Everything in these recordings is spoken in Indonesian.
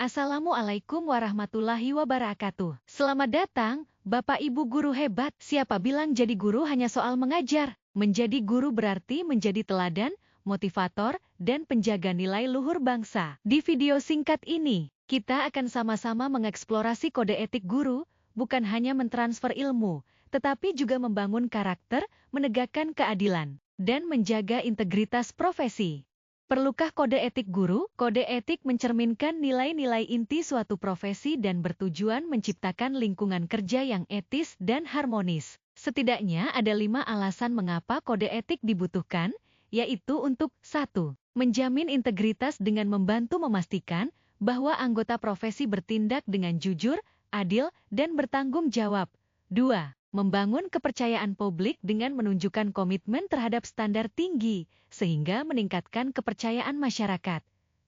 Assalamualaikum warahmatullahi wabarakatuh. Selamat datang, Bapak Ibu guru hebat. Siapa bilang jadi guru hanya soal mengajar? Menjadi guru berarti menjadi teladan, motivator, dan penjaga nilai luhur bangsa. Di video singkat ini, kita akan sama-sama mengeksplorasi kode etik guru, bukan hanya mentransfer ilmu, tetapi juga membangun karakter, menegakkan keadilan, dan menjaga integritas profesi. Perlukah kode etik guru? Kode etik mencerminkan nilai-nilai inti suatu profesi dan bertujuan menciptakan lingkungan kerja yang etis dan harmonis. Setidaknya ada 5 alasan mengapa kode etik dibutuhkan, yaitu untuk 1. Menjamin integritas dengan membantu memastikan bahwa anggota profesi bertindak dengan jujur, adil, dan bertanggung jawab. 2. Membangun kepercayaan publik dengan menunjukkan komitmen terhadap standar tinggi, sehingga meningkatkan kepercayaan masyarakat.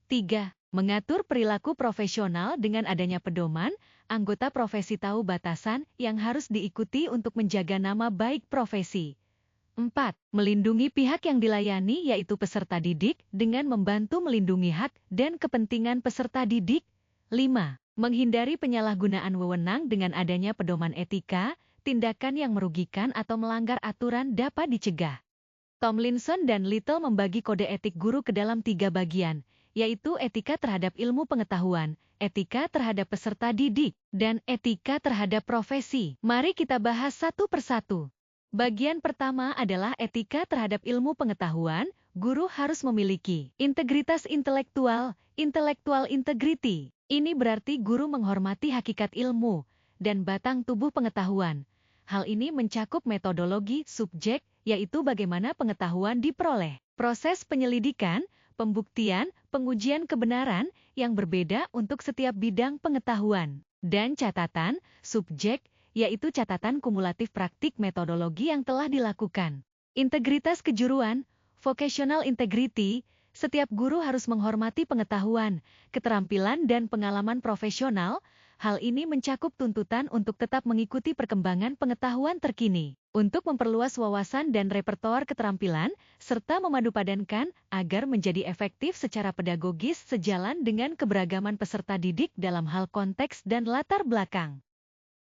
3. Mengatur perilaku profesional dengan adanya pedoman, anggota profesi tahu batasan yang harus diikuti untuk menjaga nama baik profesi. 4. Melindungi pihak yang dilayani yaitu peserta didik dengan membantu melindungi hak dan kepentingan peserta didik. 5. Menghindari penyalahgunaan wewenang dengan adanya pedoman etika, tindakan yang merugikan atau melanggar aturan dapat dicegah. Tomlinson dan Little membagi kode etik guru ke dalam 3 bagian, yaitu etika terhadap ilmu pengetahuan, etika terhadap peserta didik, dan etika terhadap profesi. Mari kita bahas satu persatu. Bagian pertama adalah etika terhadap ilmu pengetahuan. Guru harus memiliki integritas intelektual, intellectual integrity. Ini berarti guru menghormati hakikat ilmu dan batang tubuh pengetahuan. Hal ini mencakup metodologi subjek, yaitu bagaimana pengetahuan diperoleh, proses penyelidikan, pembuktian, pengujian kebenaran yang berbeda untuk setiap bidang pengetahuan, dan catatan subjek, yaitu catatan kumulatif praktik metodologi yang telah dilakukan. Integritas kejuruan, vocational integrity, setiap guru harus menghormati pengetahuan, keterampilan dan pengalaman profesional. Hal ini mencakup tuntutan untuk tetap mengikuti perkembangan pengetahuan terkini, untuk memperluas wawasan dan repertoar keterampilan, serta memadupadankan agar menjadi efektif secara pedagogis sejalan dengan keberagaman peserta didik dalam hal konteks dan latar belakang.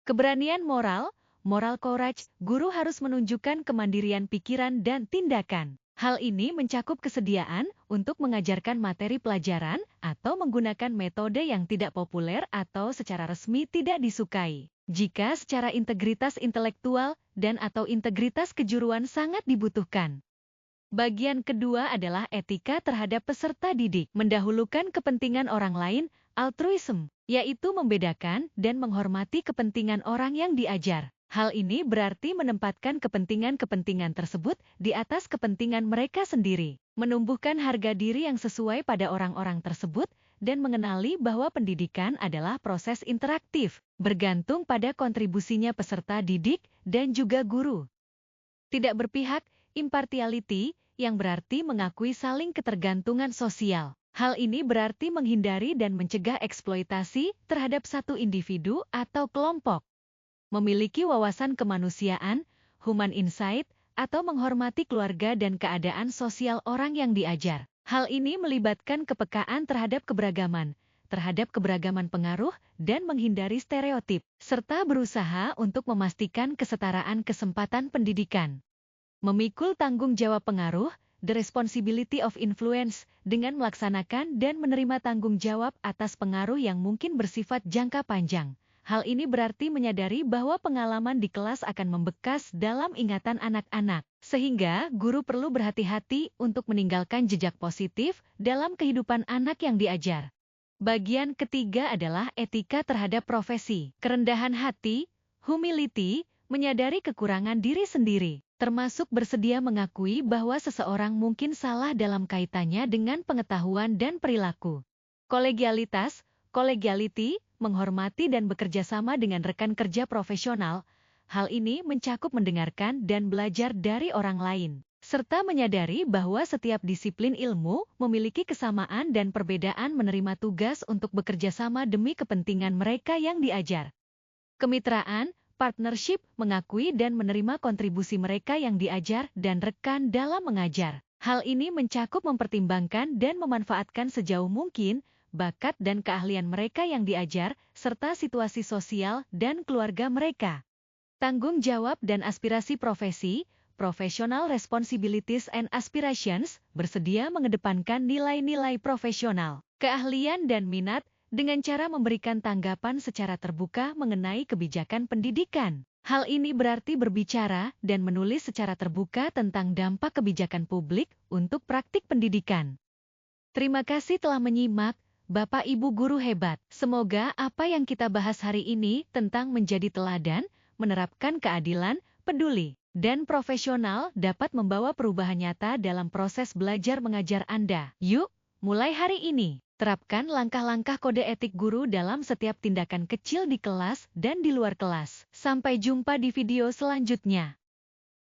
Keberanian moral, moral courage, guru harus menunjukkan kemandirian pikiran dan tindakan. Hal ini mencakup kesediaan untuk mengajarkan materi pelajaran atau menggunakan metode yang tidak populer atau secara resmi tidak disukai. Jika secara integritas intelektual dan atau integritas kejuruan sangat dibutuhkan. Bagian kedua adalah etika terhadap peserta didik, mendahulukan kepentingan orang lain, altruism, yaitu membedakan dan menghormati kepentingan orang yang diajar. Hal ini berarti menempatkan kepentingan-kepentingan tersebut di atas kepentingan mereka sendiri, menumbuhkan harga diri yang sesuai pada orang-orang tersebut, dan mengenali bahwa pendidikan adalah proses interaktif, bergantung pada kontribusinya peserta didik dan juga guru. Tidak berpihak, impartiality, yang berarti mengakui saling ketergantungan sosial. Hal ini berarti menghindari dan mencegah eksploitasi terhadap satu individu atau kelompok. Memiliki wawasan kemanusiaan, human insight, atau menghormati keluarga dan keadaan sosial orang yang diajar. Hal ini melibatkan kepekaan terhadap keberagaman pengaruh, dan menghindari stereotip, serta berusaha untuk memastikan kesetaraan kesempatan pendidikan. Memikul tanggung jawab pengaruh, the responsibility of influence, dengan melaksanakan dan menerima tanggung jawab atas pengaruh yang mungkin bersifat jangka panjang. Hal ini berarti menyadari bahwa pengalaman di kelas akan membekas dalam ingatan anak-anak, sehingga guru perlu berhati-hati untuk meninggalkan jejak positif dalam kehidupan anak yang diajar. Bagian ketiga adalah etika terhadap profesi, kerendahan hati, humility, menyadari kekurangan diri sendiri, termasuk bersedia mengakui bahwa seseorang mungkin salah dalam kaitannya dengan pengetahuan dan perilaku. Kolegialitas, collegiality, menghormati dan bekerja sama dengan rekan kerja profesional. Hal ini mencakup mendengarkan dan belajar dari orang lain, serta menyadari bahwa setiap disiplin ilmu memiliki kesamaan dan perbedaan menerima tugas untuk bekerja sama demi kepentingan mereka yang diajar. Kemitraan, partnership, mengakui dan menerima kontribusi mereka yang diajar dan rekan dalam mengajar. Hal ini mencakup mempertimbangkan dan memanfaatkan sejauh mungkin bakat dan keahlian mereka yang diajar, serta situasi sosial dan keluarga mereka. Tanggung jawab dan aspirasi profesi, professional responsibilities and aspirations, bersedia mengedepankan nilai-nilai profesional, keahlian dan minat, dengan cara memberikan tanggapan secara terbuka mengenai kebijakan pendidikan. Hal ini berarti berbicara dan menulis secara terbuka tentang dampak kebijakan publik untuk praktik pendidikan. Terima kasih telah menyimak, Bapak Ibu guru hebat. Semoga apa yang kita bahas hari ini tentang menjadi teladan, menerapkan keadilan, peduli, dan profesional dapat membawa perubahan nyata dalam proses belajar mengajar Anda. Yuk, mulai hari ini, terapkan langkah-langkah kode etik guru dalam setiap tindakan kecil di kelas dan di luar kelas. Sampai jumpa di video selanjutnya.